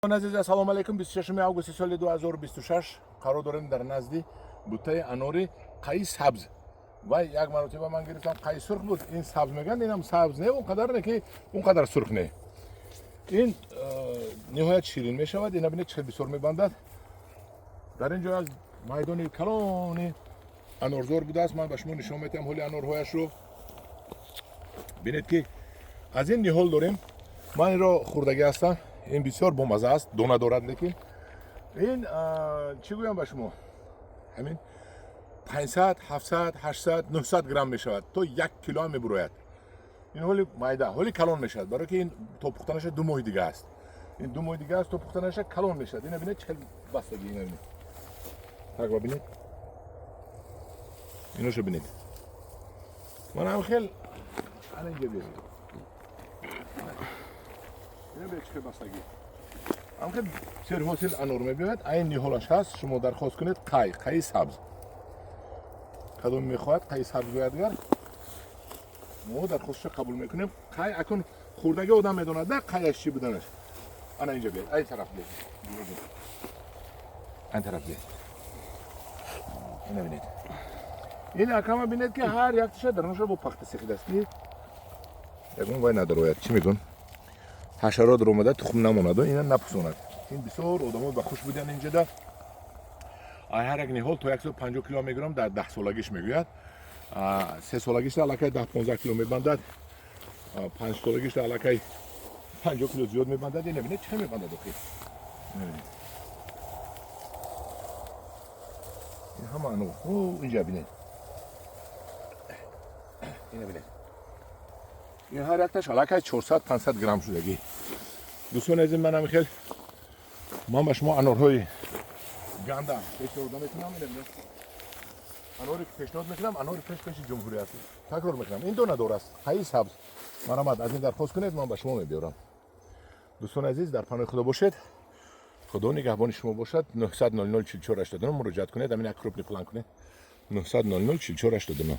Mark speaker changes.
Speaker 1: عزیز سلام علیکم. 26 август سال 2026 قرار داریم در نزدی بوته انار قای سبز و یک مرتبه من گرفتم قای سرخ بود. این سبز میگن، اینم سبز نه، اونقدر نه که اونقدر سرخ نه. این نهایت شیرین میشود. اینا ببینید چه بسیار میبندد. در اینجا از میدان کلان انارزار بوده است. من به شما نشون میدم حال انارهایش رو. ببینید که از این نهال داریم. من این را خوردگی هستم. این بسیار بامزه است، دانه دارد. لیکن این چی گویم به شما، همین 500 700 800 900 گرم می شود تا 1 کیلو می براید. این حالی مایده، حالی کلان می شود، برای که این تا پختنش 2 ماه دیگه است. این 2 ماه دیگه است تا پختنش کلان می شود. این ببینید چه بستگی. این ببینید، تقریبا ببینید، اینو شو ببینید. من هم خیلی اینجا بیارید. این به چه بستگی. هم که سر حاصل انار میبیاد. این نیهالش هست. شما درخواست کنید قای سبز. کدوم میخواد قای سبز باید گر ما درخواستش قبول میکنیم. قای اکن خوردگی آدم میدوند، نه قایش چی بودنش. انا اینجا بیاید، این طرف بیاید، این طرف بیاید. اینو ببینید. این اکرام ببینید که هر یک تیشه درونش با پخت سفید است. یکون وای نداره. چی میگن؟ حشرات رو اومده تخم نماند و اینا نپسوند. این بسیار آدم‌ها به خوش بودن اینجا ده. هر یک نهال تا 150 کیلومتر در 10 سالگیش میگوید. 3 سالگیش در علاقه 10 15 کیلو میبندد. 5 سالگیش در علاقه 50 کیلو زیاد میبندد. این ببینید چه میبندد آخه. این همه انو. اینجا ببینید. این ببینید. این هر یک تاش علاقه 400 500 گرم شدگی. دوستان عزیز منم خیلی من به شما انارهای گنده پیشنهاد میکنم. اناری که پیشنهاد میکنم انار پیش جمهوریت است. تکرار میکنم این دو نداره است. قای سبز. مرحمت از این درخواست کنید، من به شما میبرم. دوستان عزیز در پناه خدا باشید. خدا نگهبان شما باشد. 900 00 44 89 مراجعه کنید. همین یک کروپ پلان کنید. 900 00 44 89.